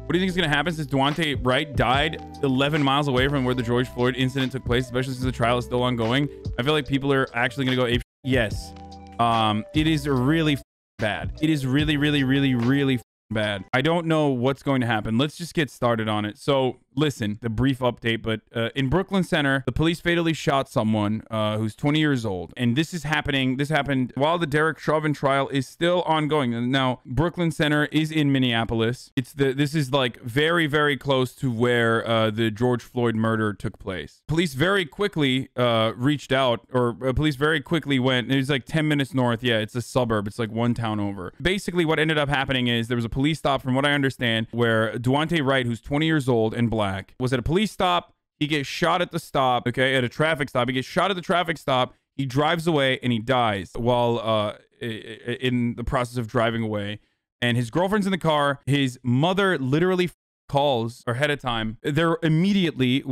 What do you think is going to happen since Daunte Wright died 11 miles away from where the George Floyd incident took place, especially since the trial is still ongoing? I feel like people are actually going to go ape. Yes. It is really bad. It is really, really, really, really bad. I don't know what's going to happen. Let's just get started on it. So listen, the brief update, but in Brooklyn Center, the police fatally shot someone who's 20 years old. And this happened while the Derek Chauvin trial is still ongoing. Now, Brooklyn Center is in Minneapolis. This is like very, very close to where the George Floyd murder took place. Police very quickly reached out, or police very quickly went. It was like 10 minutes north. Yeah, it's a suburb. It's like one town over. Basically, what ended up happening is there was a police stop, from what I understand, where Daunte Wright, who's 20 years old and black, was at a police stop. He gets shot at the stop, okay, at a traffic stop. He gets shot at the traffic stop. He drives away and he dies while in the process of driving away. And his girlfriend's in the car. His mother literally calls ahead of time. There were immediately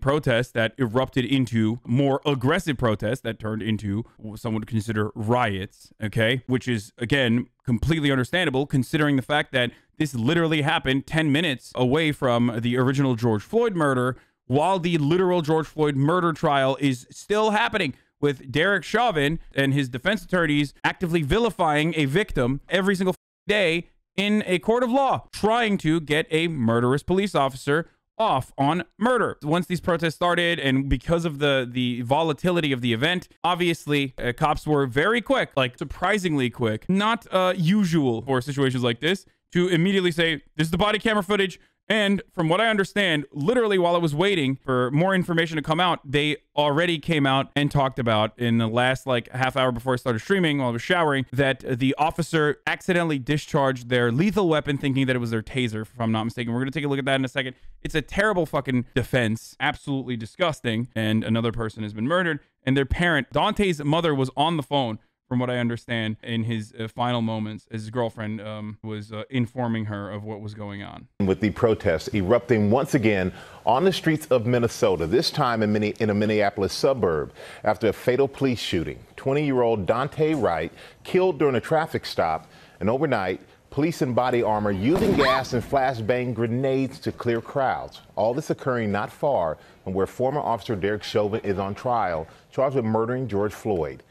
protests that erupted into more aggressive protests that turned into what some would consider riots, okay? Which is, again, completely understandable considering the fact that this literally happened 10 minutes away from the original George Floyd murder, while the literal George Floyd murder trial is still happening, with Derek Chauvin and his defense attorneys actively vilifying a victim every single day in a court of law, trying to get a murderous police officer off on murder. Once these protests started, and because of the volatility of the event, obviously cops were very quick, like surprisingly quick, not usual for situations like this, to immediately say, this is the body camera footage. And from what I understand, literally while I was waiting for more information to come out, they already came out and talked about in the last like half hour before I started streaming while I was showering, that the officer accidentally discharged their lethal weapon thinking that it was their taser, if I'm not mistaken. We're going to take a look at that in a second. It's a terrible fucking defense. Absolutely disgusting. And another person has been murdered. And their parent, Daunte's mother, was on the phone, from what I understand, in his final moments, his girlfriend was informing her of what was going on. With the protests erupting once again on the streets of Minnesota, this time in a Minneapolis suburb, after a fatal police shooting. 20-year-old Daunte Wright killed during a traffic stop, and overnight, police in body armor using gas and flashbang grenades to clear crowds. All this occurring not far from where former officer Derek Chauvin is on trial, charged with murdering George Floyd.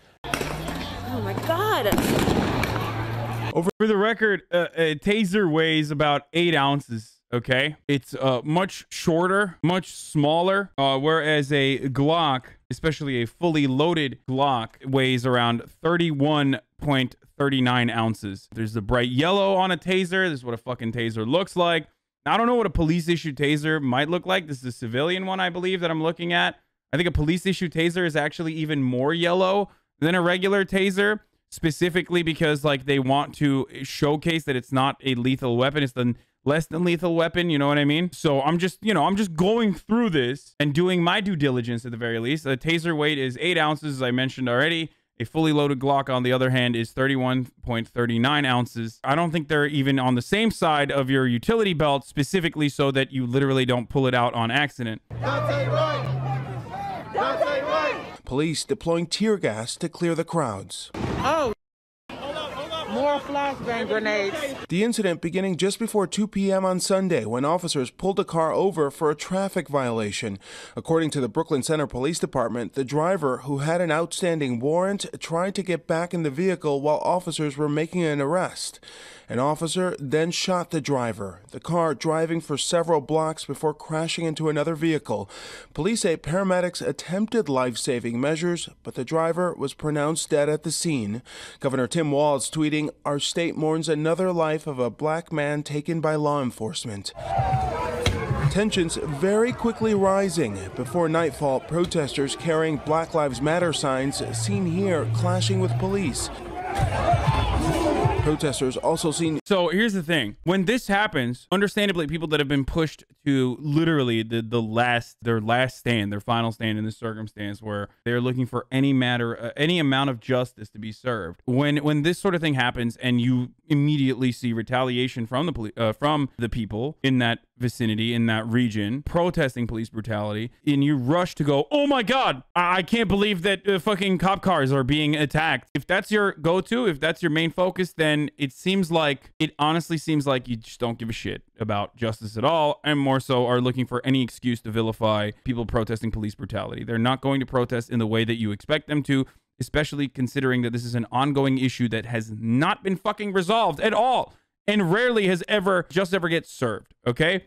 Oh my God. Over the record, a taser weighs about 8 ounces, okay? It's much shorter, much smaller, whereas a Glock, especially a fully loaded Glock, weighs around 31.39 ounces. There's the bright yellow on a taser. This is what a fucking taser looks like. I don't know what a police-issued taser might look like. This is a civilian one, I believe, that I'm looking at. I think a police-issued taser is actually even more yellow than a regular taser, specifically because like they want to showcase that it's not a lethal weapon, it's the less than lethal weapon, you know what I mean? So I'm just going through this and doing my due diligence at the very least. A taser weight is 8 ounces, as I mentioned already. A fully loaded Glock, on the other hand, is 31.39 ounces. I don't think they're even on the same side of your utility belt, specifically so that you literally don't pull it out on accident. Police deploying tear gas to clear the crowds. Oh, more flashbang grenades. The incident beginning just before 2 p.m. on Sunday when officers pulled a car over for a traffic violation. According to the Brooklyn Center Police Department, the driver, who had an outstanding warrant, tried to get back in the vehicle while officers were making an arrest. An officer then shot the driver, the car driving for several blocks before crashing into another vehicle. Police say paramedics attempted life-saving measures, but the driver was pronounced dead at the scene. Governor Tim Walz tweeting, "Our state mourns another life of a black man taken by law enforcement." Tensions very quickly rising. Before nightfall, protesters carrying Black Lives Matter signs seen here clashing with police. Protesters also seen. So here's the thing. When this happens, understandably, people that have been pushed to literally their last stand, their final stand in this circumstance, where they're looking for any amount of justice to be served. When this sort of thing happens, and you immediately see retaliation from the people in that vicinity, in that region, protesting police brutality, and you rush to go, oh my God, I can't believe that fucking cop cars are being attacked. If that's your go-to, if that's your main focus, then it honestly seems like you just don't give a shit about justice at all, and more so are looking for any excuse to vilify people protesting police brutality. They're not going to protest in the way that you expect them to, especially considering that this is an ongoing issue that has not been fucking resolved at all, and rarely has ever gets served, okay?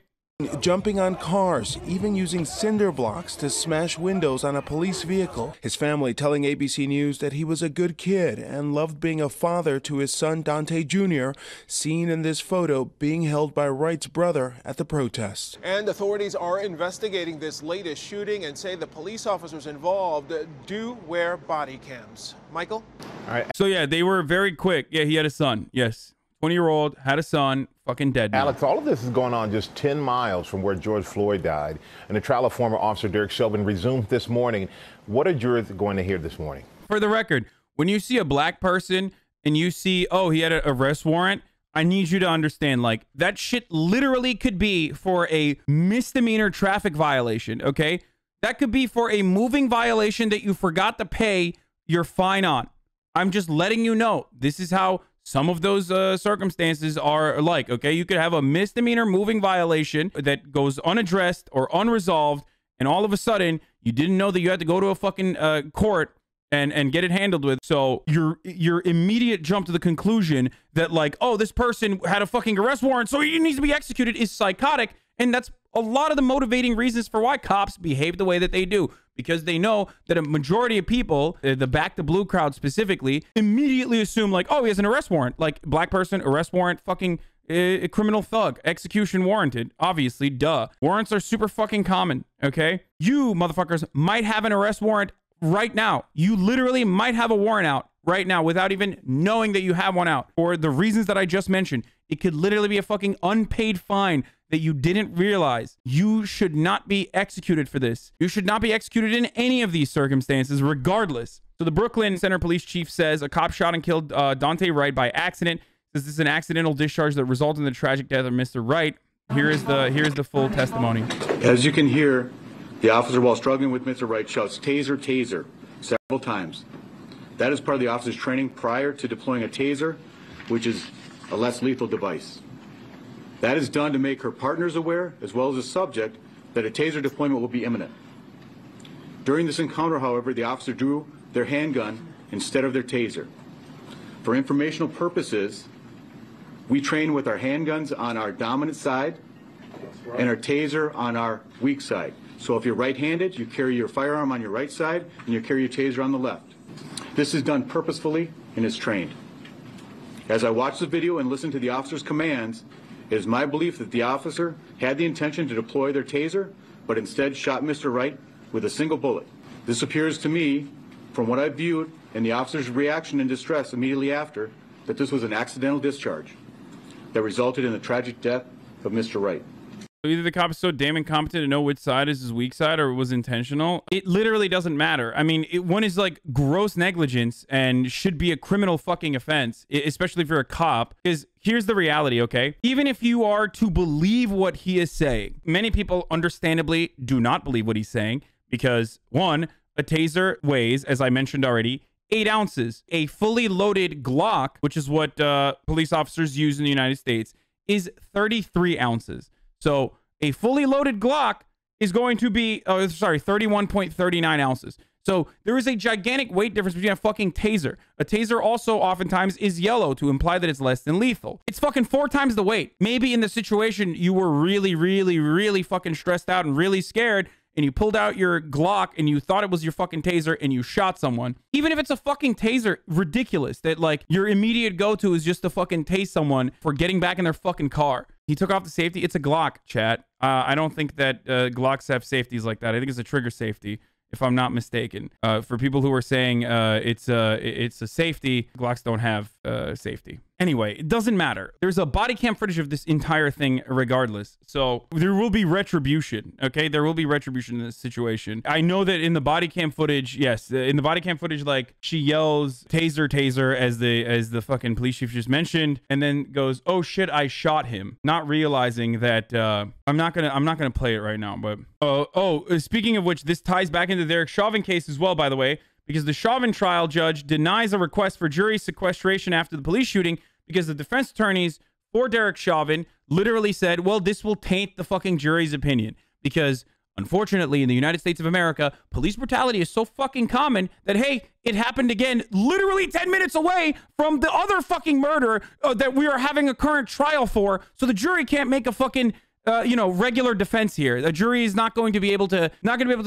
Jumping on cars, even using cinder blocks to smash windows on a police vehicle. His family telling ABC News that he was a good kid and loved being a father to his son Daunte Jr., seen in this photo being held by Wright's brother at the protest. And authorities are investigating this latest shooting and say the police officers involved do wear body cams. Michael? All right. So yeah, they were very quick. Yeah, he had a son. Yes. 20-year-old, had a son, fucking dead now. Alex, all of this is going on just 10 miles from where George Floyd died, and the trial of former officer Derek Chauvin resumed this morning. What are jurors going to hear this morning? For the record, when you see a black person and you see, oh, he had an arrest warrant, I need you to understand, like, that shit literally could be for a misdemeanor traffic violation, okay? That could be for a moving violation that you forgot to pay your fine on. I'm just letting you know. This is how some of those circumstances are like, okay? You could have a misdemeanor moving violation that goes unaddressed or unresolved, and all of a sudden, you didn't know that you had to go to a fucking court and get it handled with. So your immediate jump to the conclusion that, like, oh, this person had a fucking arrest warrant, so he needs to be executed, is psychotic. And that's a lot of the motivating reasons for why cops behave the way that they do, because they know that a majority of people, the Back to Blue crowd specifically, immediately assume, like, oh, he has an arrest warrant. Like, black person, arrest warrant, fucking a criminal thug, execution warranted. Obviously, duh. Warrants are super fucking common, okay? You motherfuckers might have an arrest warrant right now. You literally might have a warrant out right now without even knowing that you have one out. For the reasons that I just mentioned, it could literally be a fucking unpaid fine that you didn't realize. You should not be executed for this. You should not be executed in any of these circumstances, regardless. So the Brooklyn Center police chief says a cop shot and killed Daunte Wright by accident. Says this is an accidental discharge that resulted in the tragic death of Mr. Wright. Here's the full testimony. As you can hear, the officer, while struggling with Mr. Wright, shouts, "Taser, taser," several times. That is part of the officer's training prior to deploying a taser, which is a less lethal device. That is done to make her partners aware, as well as the subject, that a taser deployment will be imminent. During this encounter, however, the officer drew their handgun instead of their taser. For informational purposes, we train with our handguns on our dominant side and our taser on our weak side. So if you're right-handed, you carry your firearm on your right side and you carry your taser on the left. This is done purposefully and is trained. As I watch the video and listen to the officer's commands, it is my belief that the officer had the intention to deploy their taser, but instead shot Mr. Wright with a single bullet. This appears to me, from what I viewed and the officer's reaction and distress immediately after, that this was an accidental discharge that resulted in the tragic death of Mr. Wright. So either the cop is so damn incompetent to know which side is his weak side, or it was intentional. It literally doesn't matter. I mean, one is like gross negligence and should be a criminal fucking offense, especially if you're a cop. Because here's the reality, okay? Even if you are to believe what he is saying, many people understandably do not believe what he's saying because, one, a taser weighs, as I mentioned already, 8 ounces. A fully loaded Glock, which is what police officers use in the United States, is 33 ounces. So a fully loaded Glock is going to be, 31.39 ounces. So there is a gigantic weight difference between a fucking taser. A taser also oftentimes is yellow to imply that it's less than lethal. It's fucking 4 times the weight. Maybe in the situation you were really, really, really fucking stressed out and really scared, and you pulled out your Glock and you thought it was your fucking taser and you shot someone. Even if it's a fucking taser, ridiculous that like your immediate go-to is just to fucking tase someone for getting back in their fucking car. He took off the safety. It's a Glock, chat. I don't think that Glocks have safeties like that. I think it's a trigger safety, if I'm not mistaken. For people who are saying it's a safety, Glocks don't have safety. Anyway, it doesn't matter. There's a body cam footage of this entire thing regardless. So there will be retribution, okay? There will be retribution in this situation. I know that in the body cam footage, yes, in the body cam footage, like she yells taser, taser as the fucking police chief just mentioned, and then goes, oh shit, I shot him. Not realizing that, I'm not gonna play it right now, but, speaking of which, this ties back into the Derek Chauvin case as well, by the way, because the Chauvin trial judge denies a request for jury sequestration after the police shooting because the defense attorneys for Derek Chauvin literally said, well, this will taint the fucking jury's opinion because unfortunately in the United States of America, police brutality is so fucking common that, hey, it happened again literally 10 minutes away from the other fucking murder that we are having a current trial for. So the jury can't make a fucking regular defense here. The jury is not going to be able to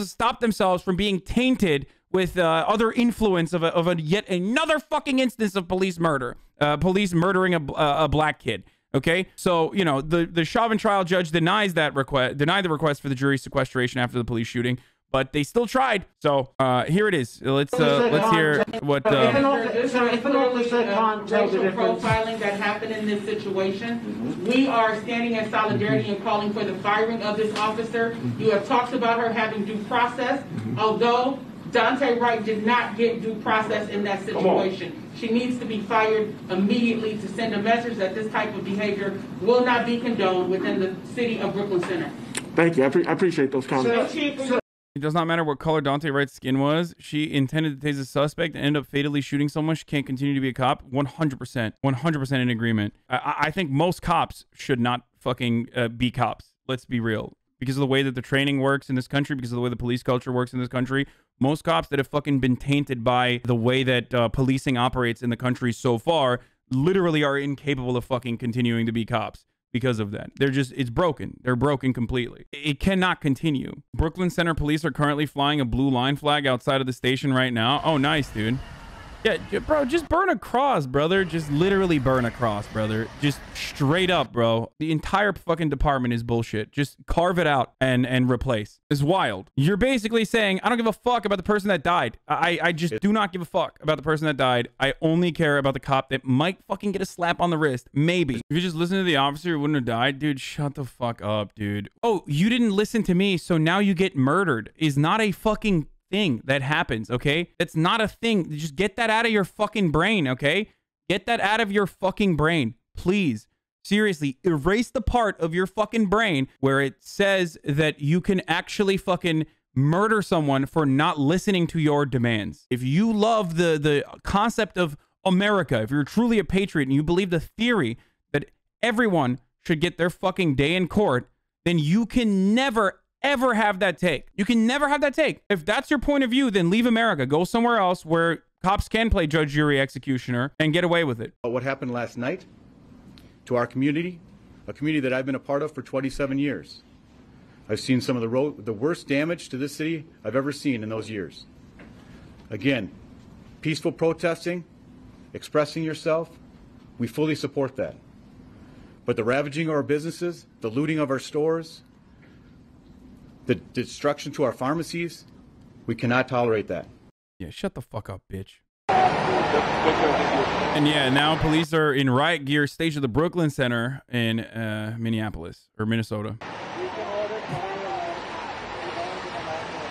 stop themselves from being tainted with other influence of a yet another fucking instance of police murder, police murdering a black kid. Okay, so the Chauvin trial judge denied the request for the jury sequestration after the police shooting, but they still tried. So here it is. Let's hear what. There's clearly racial profiling that happened in this situation. We are standing in solidarity and calling for the firing of this officer. You have talked about her having due process, although Daunte Wright did not get due process in that situation. She needs to be fired immediately to send a message that this type of behavior will not be condoned within the city of Brooklyn Center. Thank you. I appreciate those comments. It does not matter what color Daunte Wright's skin was. She intended to tase a suspect and end up fatally shooting someone. She can't continue to be a cop. 100%. 100% in agreement. I think most cops should not fucking be cops. Let's be real. Because of the way that the training works in this country, because of the way the police culture works in this country, most cops that have fucking been tainted by the way that policing operates in the country so far literally are incapable of fucking continuing to be cops because of that. It's broken. They're broken completely. It cannot continue. Brooklyn Center police are currently flying a blue line flag outside of the station right now. Oh, nice, dude. Yeah, bro, just burn a cross, brother. Just literally burn a cross, brother. Just straight up, bro. The entire fucking department is bullshit. Just carve it out and replace. It's wild. You're basically saying, I don't give a fuck about the person that died. I just do not give a fuck about the person that died. I only care about the cop that might fucking get a slap on the wrist. Maybe. If you just listen to the officer who wouldn't have died, dude, shut the fuck up, dude. Oh, you didn't listen to me, so now you get murdered is not a fucking thing that happens, okay? That's not a thing. Just get that out of your fucking brain, okay? Get that out of your fucking brain, please. Seriously, erase the part of your fucking brain where it says that you can actually fucking murder someone for not listening to your demands. If you love the concept of America, if you're truly a patriot and you believe the theory that everyone should get their fucking day in court, then you can never ever have that take. You can never have that take. If that's your point of view, then leave America. Go somewhere else where cops can play judge, jury, executioner and get away with it. What happened last night to our community, a community that I've been a part of for 27 years. I've seen some of the worst damage to this city I've ever seen in those years. Again, peaceful protesting, expressing yourself, we fully support that. But the ravaging of our businesses, the looting of our stores, the destruction to our pharmacies, we cannot tolerate that. Yeah, shut the fuck up, bitch. And yeah, now police are in riot gear staged at the Brooklyn Center in Minneapolis or Minnesota.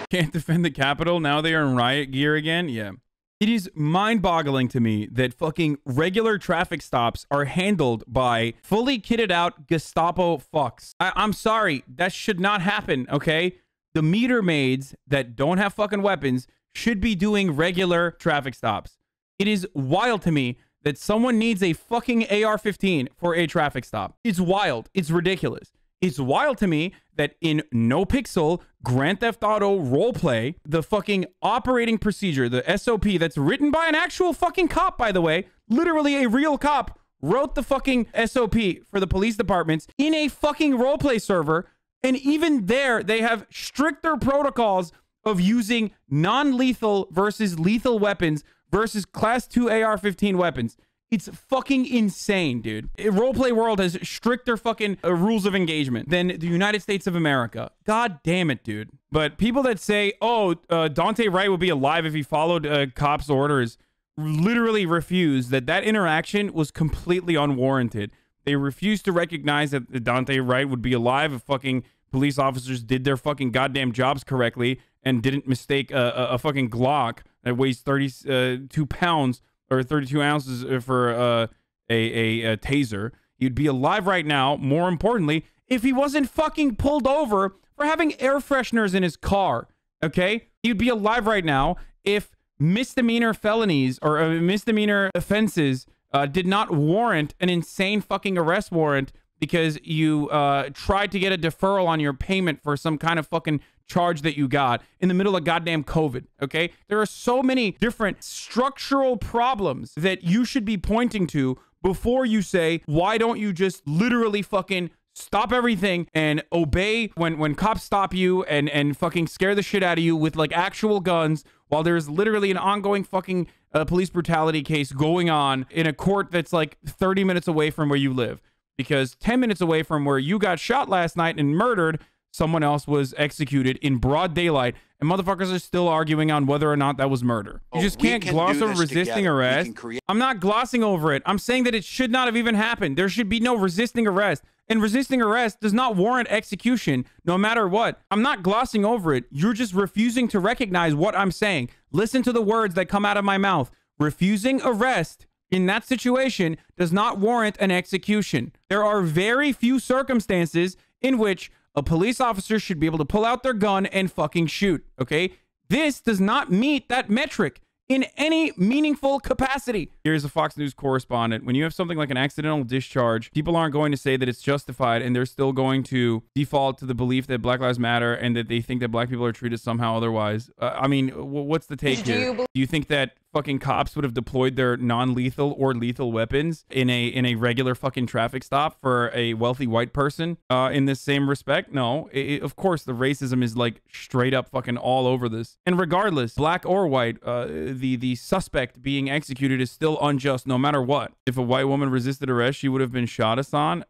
Can't defend the Capitol. Now they are in riot gear again. Yeah. It is mind-boggling to me that fucking regular traffic stops are handled by fully kitted out Gestapo fucks. I'm sorry. That should not happen, okay? The meter maids that don't have fucking weapons should be doing regular traffic stops. It is wild to me that someone needs a fucking AR-15 for a traffic stop. It's wild. It's ridiculous. It's wild to me that in No Pixel Grand Theft Auto roleplay, the fucking operating procedure, the SOP that's written by an actual fucking cop, by the way, literally a real cop wrote the fucking SOP for the police departments in a fucking roleplay server. And even there, they have stricter protocols of using non-lethal versus lethal weapons versus class 2 AR-15 weapons. It's fucking insane, dude. Roleplay World has stricter fucking rules of engagement than the United States of America. God damn it, dude. But people that say, oh, Daunte Wright would be alive if he followed cops' orders. literally refused that interaction was completely unwarranted. They refused to recognize that Daunte Wright would be alive if fucking police officers did their fucking goddamn jobs correctly and didn't mistake a fucking Glock that weighs 32 pounds or 32 ounces for a taser. He'd be alive right now, more importantly, if he wasn't fucking pulled over for having air fresheners in his car, okay? He'd be alive right now if misdemeanor felonies or misdemeanor offenses did not warrant an insane fucking arrest warrant because you tried to get a deferral on your payment for some kind of fucking charge that you got in the middle of goddamn COVID, okay? There are so many different structural problems that you should be pointing to before you say, why don't you just literally fucking stop everything and obey when cops stop you and fucking scare the shit out of you with like actual guns while there's literally an ongoing fucking police brutality case going on in a court that's like 30 minutes away from where you live. Because 10 minutes away from where you got shot last night and murdered, someone else was executed in broad daylight, and motherfuckers are still arguing on whether or not that was murder. You just can't gloss over resisting arrest. I'm not glossing over it. I'm saying that it should not have even happened. There should be no resisting arrest. And resisting arrest does not warrant execution, no matter what. I'm not glossing over it. You're just refusing to recognize what I'm saying. Listen to the words that come out of my mouth. Refusing arrest in that situation does not warrant an execution. There are very few circumstances in which a police officer should be able to pull out their gun and fucking shoot, okay? This does not meet that metric in any meaningful capacity. Here's a Fox News correspondent. When you have something like an accidental discharge, people aren't going to say that it's justified, and they're still going to default to the belief that Black Lives Matter and that they think that black people are treated somehow otherwise. I mean, what's the take here? Do you think that fucking cops would have deployed their non-lethal or lethal weapons in a regular fucking traffic stop for a wealthy white person in this same respect? No. Of course, the racism is like straight up fucking all over this. And regardless, black or white, the suspect being executed is still unjust no matter what. If a white woman resisted arrest, she would have been shot, Hasan.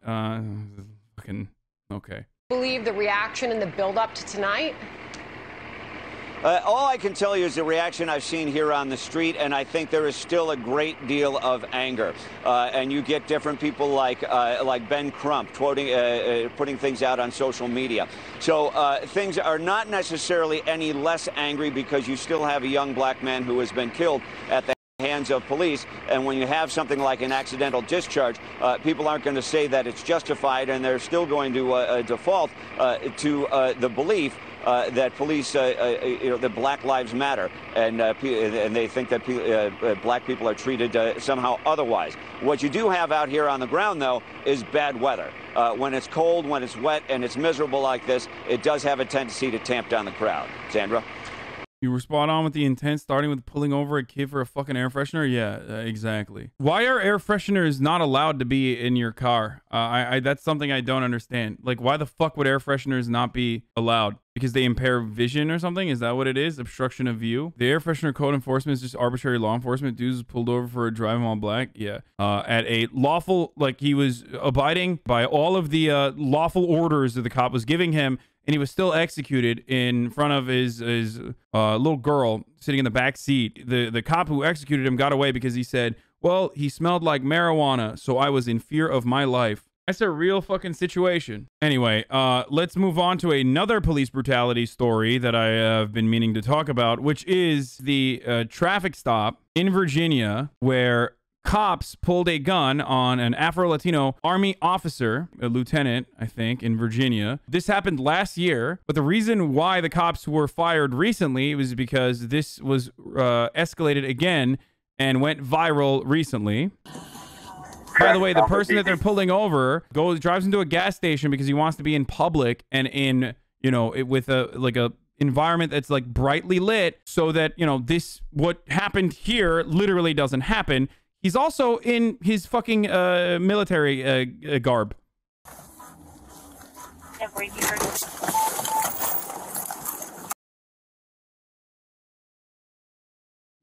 Fucking okay. Believe the reaction and the build-up to tonight? All I can tell you is the reaction I've seen here on the street, and I think there is still a great deal of anger. And you get different people like Ben Crump putting things out on social media. So things are not necessarily any less angry because you still have a young black man who has been killed at the hands of police. And when you have something like an accidental discharge, people aren't going to say that it's justified, and they're still going to default to the belief that police, that Black Lives Matter, and they think that black people are treated somehow otherwise. What you do have out here on the ground, though, is bad weather. When it's cold, when it's wet, and it's miserable like this, it does have a tendency to tamp down the crowd. Sandra? You were spot on with the intent, starting with pulling over a kid for a fucking air freshener. Yeah, exactly. Why are air fresheners not allowed to be in your car? That's something I don't understand. Like, why the fuck would air fresheners not be allowed? Because they impair vision or something? Is that what it is? Obstruction of view? The air freshener code enforcement is just arbitrary law enforcement. Dudes pulled over for driving while black. Yeah. At a lawful, like he was abiding by all of the lawful orders that the cop was giving him, and he was still executed in front of his little girl sitting in the back seat. The cop who executed him got away because he said, well, he smelled like marijuana, so I was in fear of my life. That's a real fucking situation. Anyway, let's move on to another police brutality story that I have been meaning to talk about, which is the traffic stop in Virginia where cops pulled a gun on an Afro-Latino Army officer, a lieutenant, I think, in Virginia. This happened last year, but the reason why the cops were fired recently was because this was escalated again and went viral recently. By the way, the person that they're pulling over drives into a gas station because he wants to be in public and in, with a environment that's like brightly lit so that, what happened here literally doesn't happen. He's also in his fucking military garb.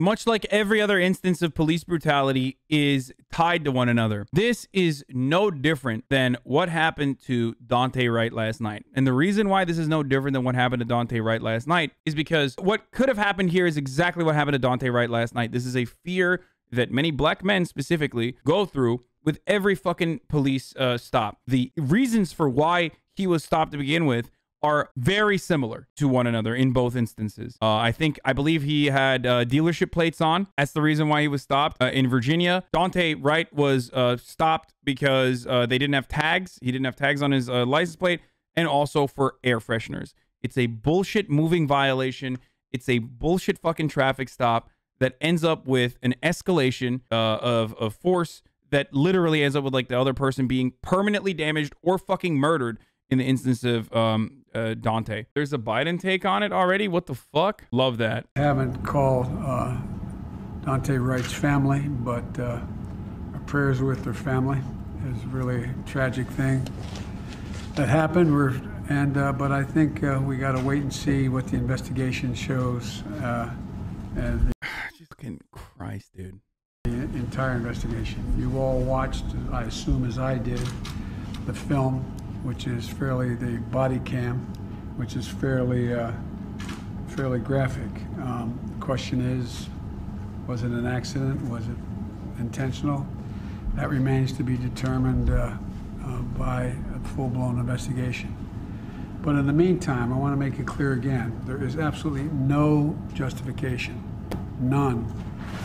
much like every other instance of police brutality, is tied to one another. This is no different than what happened to Daunte Wright last night. And the reason why this is no different than what happened to Daunte Wright last night is because what could have happened here is exactly what happened to Daunte Wright last night. This is a fear that many black men specifically go through with every fucking police stop. The reasons for why he was stopped to begin with are very similar to one another in both instances. I believe he had dealership plates on. That's the reason why he was stopped. In Virginia, Daunte Wright was stopped because they didn't have tags. He didn't have tags on his license plate, and also for air fresheners. It's a bullshit moving violation. It's a bullshit fucking traffic stop that ends up with an escalation of force that literally ends up with like the other person being permanently damaged or fucking murdered in the instance of Daunte. There's a Biden take on it already. What the fuck? Love that. I haven't called Daunte Wright's family, but our prayers are with their family. It was really a tragic thing that happened. But I think we got to wait and see what the investigation shows. Jesus fucking Christ, dude. The entire investigation. You all watched, I assume as I did, the film, which is fairly, the body cam, which is fairly graphic. The question is, was it an accident? Was it intentional? That remains to be determined by a full-blown investigation. But in the meantime, I want to make it clear again, there is absolutely no justification, none,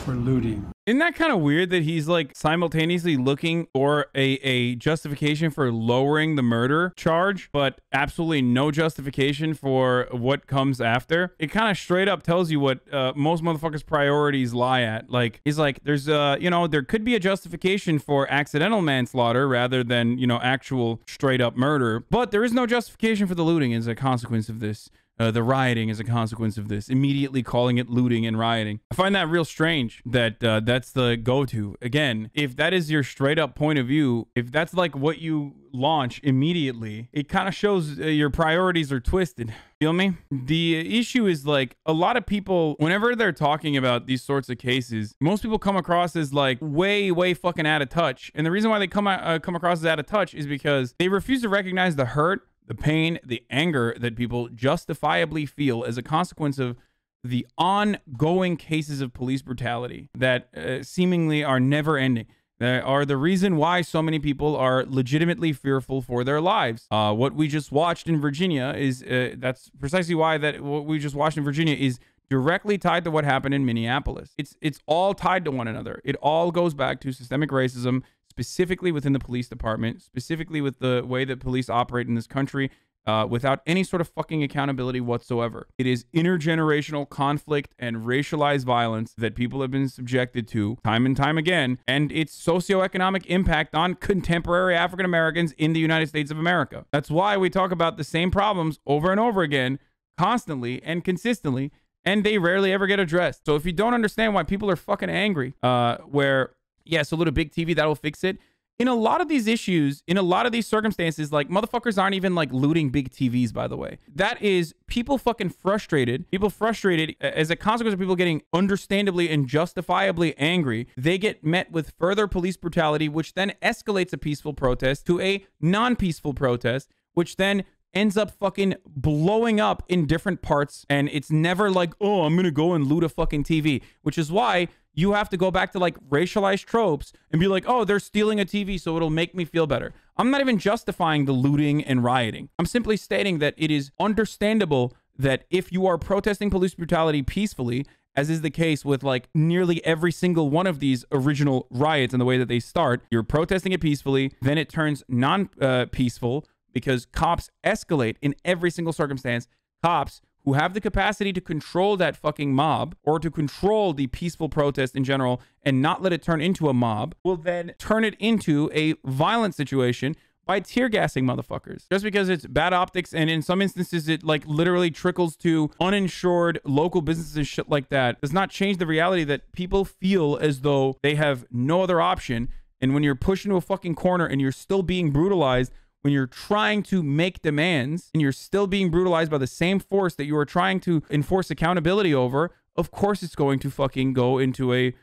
for looting. Isn't that kind of weird that he's like simultaneously looking for a justification for lowering the murder charge, but absolutely no justification for what comes after? It kind of straight up tells you what most motherfuckers' priorities lie at. Like, he's like, there's there could be a justification for accidental manslaughter rather than, actual straight up murder, but there is no justification for the looting as a consequence of this. The rioting is a consequence of this, immediately calling it looting and rioting. I find that real strange that that's the go-to. Again, if that is your straight up point of view, if that's like what you launch immediately, it kind of shows your priorities are twisted. Feel me? The issue is like a lot of people, whenever they're talking about these sorts of cases, most people come across as like way fucking out of touch. And the reason why they come across as out of touch is because they refuse to recognize the hurt, the pain, the anger that people justifiably feel as a consequence of the ongoing cases of police brutality that seemingly are never ending. They are the reason why so many people are legitimately fearful for their lives. What we just watched in Virginia is, that's precisely why what we just watched in Virginia is directly tied to what happened in Minneapolis. It's all tied to one another. It all goes back to systemic racism, specifically within the police department, specifically with the way that police operate in this country, without any sort of fucking accountability whatsoever. It is intergenerational conflict and racialized violence that people have been subjected to time and time again, and its socioeconomic impact on contemporary African Americans in the United States of America. That's why we talk about the same problems over and over again, constantly and consistently, and they rarely ever get addressed. So if you don't understand why people are fucking angry, so little big TV, that'll fix it. In a lot of these issues, in a lot of these circumstances, like, motherfuckers aren't even like looting big TVs, by the way. That is people fucking frustrated. People frustrated as a consequence of people getting understandably and justifiably angry. They get met with further police brutality, which then escalates a peaceful protest to a non-peaceful protest, which then ends up fucking blowing up in different parts. And it's never like, oh, I'm gonna go and loot a fucking TV, which is why you have to go back to like racialized tropes and be like, oh, they're stealing a TV, so it'll make me feel better. I'm not even justifying the looting and rioting. I'm simply stating that it is understandable that if you are protesting police brutality peacefully, as is the case with like nearly every single one of these original riots and the way that they start, you're protesting it peacefully, then it turns non-peaceful because cops escalate in every single circumstance. Cops who have the capacity to control that fucking mob or to control the peaceful protest in general and not let it turn into a mob will then turn it into a violent situation by tear gassing motherfuckers. Just because it's bad optics, and in some instances it like literally trickles to uninsured local businesses and shit like that, does not change the reality that people feel as though they have no other option. And when you're pushed into a fucking corner and you're still being brutalized, when you're trying to make demands and you're still being brutalized by the same force that you are trying to enforce accountability over, of course it's going to fucking go into a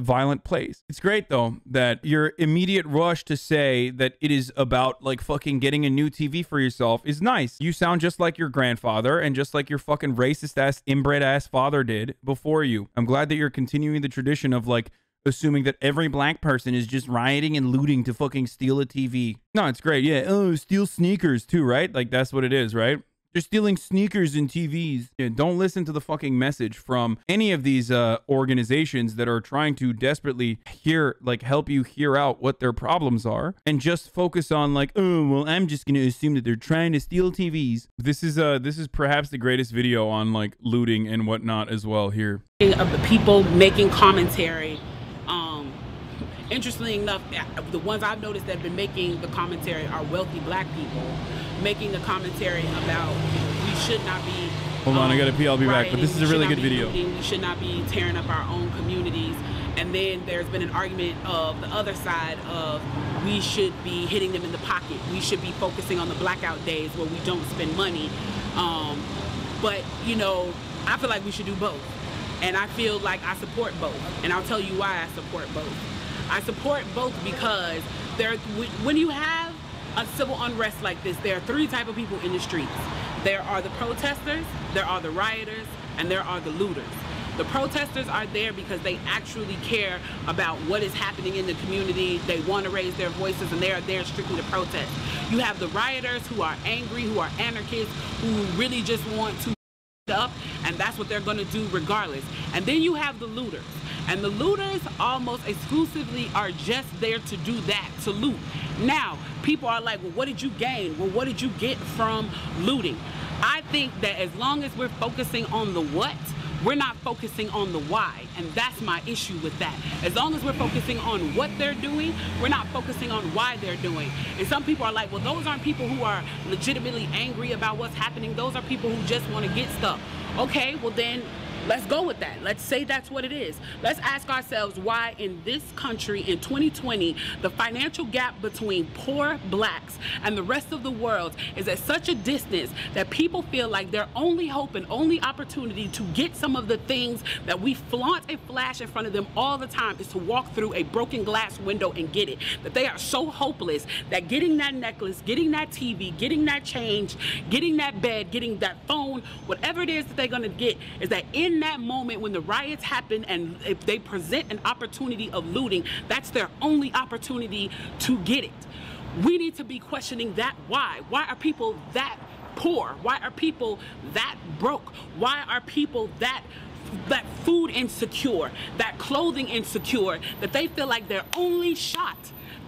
violent place. It's great though that your immediate rush to say that it is about like fucking getting a new TV for yourself is nice. You sound just like your grandfather and just like your fucking racist ass, inbred ass father did before you. I'm glad that you're continuing the tradition of like assuming that every black person is just rioting and looting to fucking steal a TV. No, it's great. Yeah. Oh, steal sneakers too, right? Like that's what it is, right? They're stealing sneakers and TVs. Yeah, don't listen to the fucking message from any of these organizations that are trying to desperately help you hear out what their problems are, and just focus on like, oh, well, I'm just gonna assume that they're trying to steal TVs. This is perhaps the greatest video on like looting and whatnot as well here. Of the people making commentary. Interestingly enough, the ones I've noticed that have been making the commentary are wealthy black people making the commentary about we should not be. Hold on, I gotta pee. I'll be back. But this is a really good video. We should not be tearing up our own communities. And then there's been an argument of the other side of we should be hitting them in the pocket. We should be focusing on the blackout days where we don't spend money. But you know, I feel like we should do both. And I feel like I support both. And I'll tell you why I support both. I support both because when you have a civil unrest like this, there are three types of people in the streets. There are the protesters, there are the rioters, and there are the looters. The protesters are there because they actually care about what is happening in the community. They want to raise their voices, and they are there strictly to protest. You have the rioters who are angry, who are anarchists, who really just want to up, and that's what they're going to do regardless. And then you have the looters. And the looters almost exclusively are just there to do that, to loot. Now, people are like, well, what did you gain? Well, what did you get from looting? I think that as long as we're focusing on the what, we're not focusing on the why. And that's my issue with that. As long as we're focusing on what they're doing, we're not focusing on why they're doing. And some people are like, well, those aren't people who are legitimately angry about what's happening. Those are people who just want to get stuff. Okay, well then, let's go with that. Let's say that's what it is. Let's ask ourselves why in this country in 2020, the financial gap between poor blacks and the rest of the world is at such a distance that people feel like their only hope and only opportunity to get some of the things that we flaunt and flash in front of them all the time is to walk through a broken glass window and get it. That they are so hopeless that getting that necklace, getting that TV, getting that change, getting that bed, getting that phone, whatever it is that they're gonna get, is that in that moment when the riots happen and if they present an opportunity of looting, that's their only opportunity to get it. We need to be questioning that why. Why are people that poor? Why are people that broke? Why are people that food insecure, that clothing insecure, that they feel like their only shot,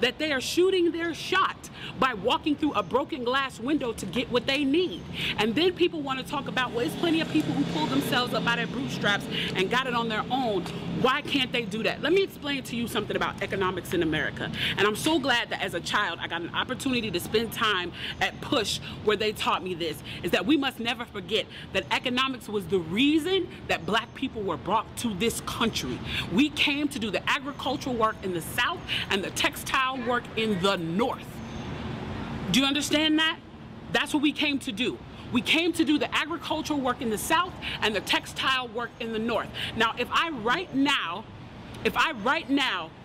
that they are shooting their shot by walking through a broken glass window to get what they need. And then people want to talk about, well, there's plenty of people who pulled themselves up by their bootstraps and got it on their own. Why can't they do that? Let me explain to you something about economics in America. And I'm so glad that as a child, I got an opportunity to spend time at Push where they taught me this, is that we must never forget that economics was the reason that black people were brought to this country. We came to do the agricultural work in the South and the textile work in the North. Do you understand that? That's what we came to do. We came to do the agricultural work in the South and the textile work in the North. Now, if I right now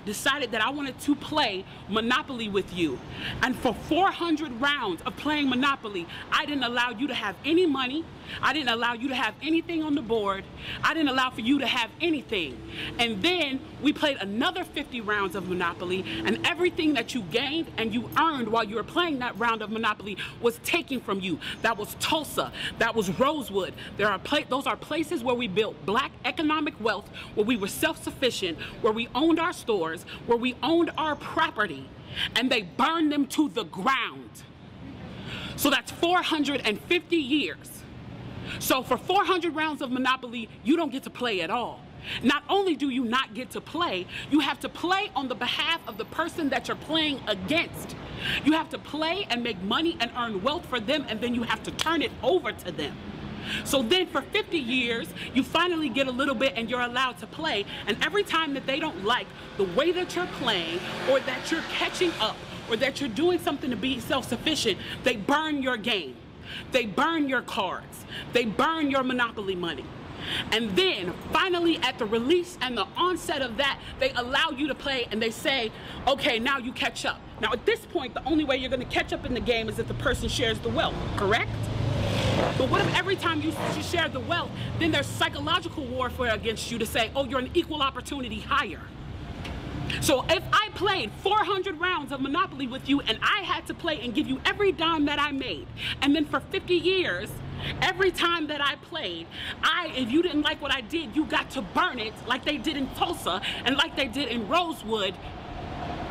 decided that I wanted to play Monopoly with you, and for 400 rounds of playing Monopoly, I didn't allow you to have any money, I didn't allow you to have anything on the board, I didn't allow for you to have anything. And then we played another 50 rounds of Monopoly, and everything that you gained and you earned while you were playing that round of Monopoly was taken from you. That was Tulsa, that was Rosewood. Those are places where we built black economic wealth, where we were self-sufficient, where we owned our stores, where we owned our property, and they burned them to the ground. So that's 450 years. So for 400 rounds of Monopoly, you don't get to play at all. Not only do you not get to play, you have to play on the behalf of the person that you're playing against. You have to play and make money and earn wealth for them, and then you have to turn it over to them. So then for 50 years, you finally get a little bit and you're allowed to play. And every time that they don't like the way that you're playing, or that you're catching up, or that you're doing something to be self-sufficient, they burn your game. They burn your cards. They burn your Monopoly money. And then finally at the release and the onset of that, they allow you to play and they say, okay, now you catch up. Now at this point, the only way you're gonna catch up in the game is if the person shares the wealth, correct? But what if every time you share the wealth, then there's psychological warfare against you to say, oh, you're an equal opportunity hire. So if I played 400 rounds of Monopoly with you and I had to play and give you every dime that I made, and then for 50 years, every time that I played, if you didn't like what I did, you got to burn it like they did in Tulsa and like they did in Rosewood,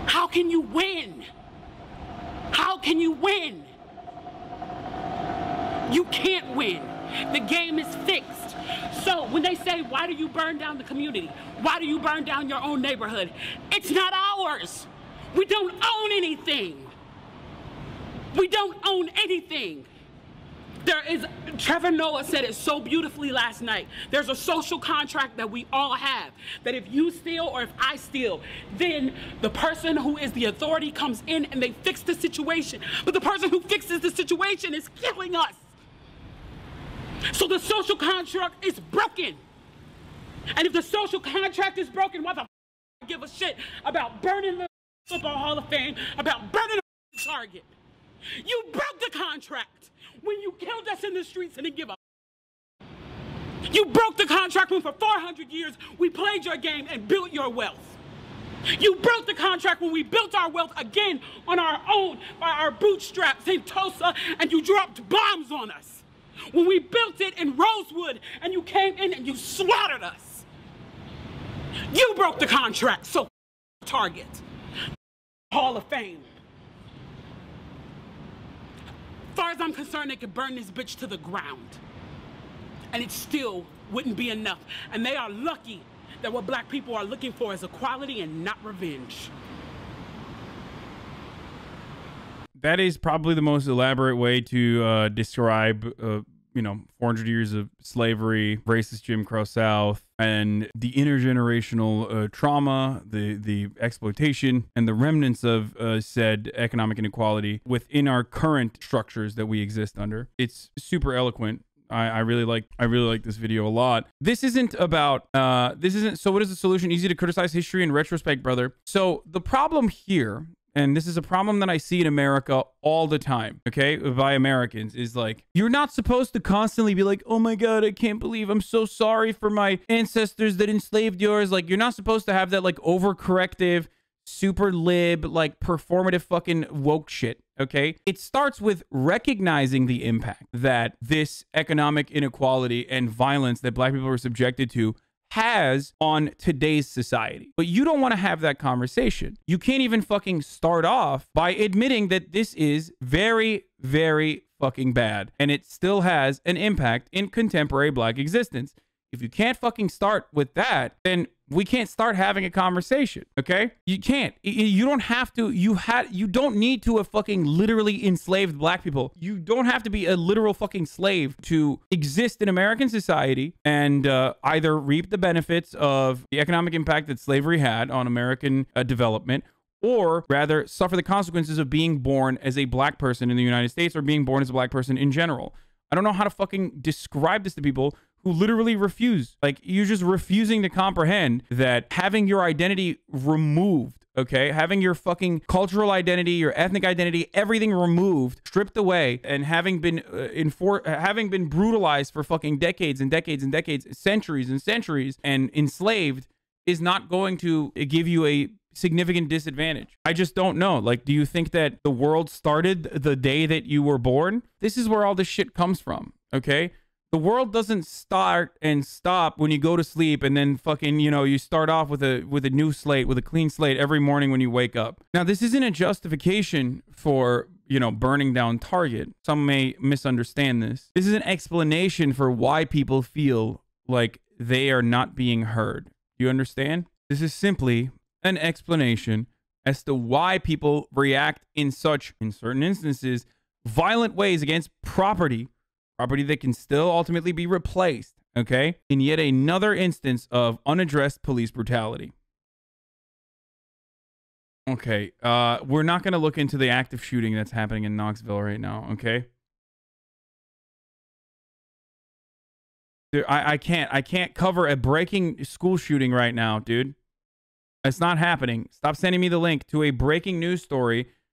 how can you win? How can you win? You can't win. The game is fixed. So when they say, why do you burn down the community? Why do you burn down your own neighborhood? It's not ours. We don't own anything. We don't own anything. Trevor Noah said it so beautifully last night. There's a social contract that we all have, that if you steal or if I steal, then the person who is the authority comes in and they fix the situation. But the person who fixes the situation is killing us. So the social contract is broken. And if the social contract is broken, why the f give a shit about burning the Football Hall of Fame, about burning the Target? You broke the contract when you killed us in the streets and didn't give a f. You broke the contract when for 400 years we played your game and built your wealth. You broke the contract when we built our wealth again on our own by our bootstraps in Tulsa and you dropped bombs on us. When we built it in Rosewood and you came in and you slaughtered us. You broke the contract, so Target, Hall of Fame. As far as I'm concerned, they could burn this bitch to the ground. And it still wouldn't be enough. And they are lucky that what black people are looking for is equality and not revenge. That is probably the most elaborate way to describe, 400 years of slavery, racist Jim Crow South, and the intergenerational trauma, the exploitation, and the remnants of said economic inequality within our current structures that we exist under. It's super eloquent. I really like this video a lot. This isn't about so what is the solution? Easy to criticize history in retrospect, brother. So the problem here, and this is a problem that I see in America all the time, okay, by Americans, is like, you're not supposed to constantly be like, oh my God, I can't believe, I'm so sorry for my ancestors that enslaved yours. Like, you're not supposed to have that like overcorrective, super lib, like performative fucking woke shit, okay? It starts with recognizing the impact that this economic inequality and violence that black people are subjected to has on today's society. But you don't want to have that conversation. You can't even fucking start off by admitting that this is very, very fucking bad. And it still has an impact in contemporary black existence. If you can't fucking start with that, then we can't start having a conversation, okay? You can't. You don't have to. You don't need to have fucking literally enslaved black people. You don't have to be a literal fucking slave to exist in American society and either reap the benefits of the economic impact that slavery had on American development, or rather suffer the consequences of being born as a black person in the United States or being born as a black person in general. I don't know how to fucking describe this to people who literally refuse. Like, you're just refusing to comprehend that having your identity removed, okay? Having your fucking cultural identity, your ethnic identity, everything removed, stripped away, and having been brutalized for fucking decades and decades and decades, centuries and centuries, and enslaved is not going to give you a significant disadvantage. I just don't know. Like, do you think that the world started the day that you were born? This is where all this shit comes from, okay? The world doesn't start and stop when you go to sleep and then fucking, you start off with a new slate, with a clean slate every morning when you wake up. Now, this isn't a justification for, burning down Target. Some may misunderstand this. This is an explanation for why people feel like they are not being heard. You understand? This is simply an explanation as to why people react in certain instances, violent ways against property that can still ultimately be replaced, okay? In yet another instance of unaddressed police brutality. Okay, we're not going to look into the active shooting that's happening in Knoxville right now, okay? Dude, I can't cover a breaking school shooting right now, dude. It's not happening. Stop sending me the link to a breaking news story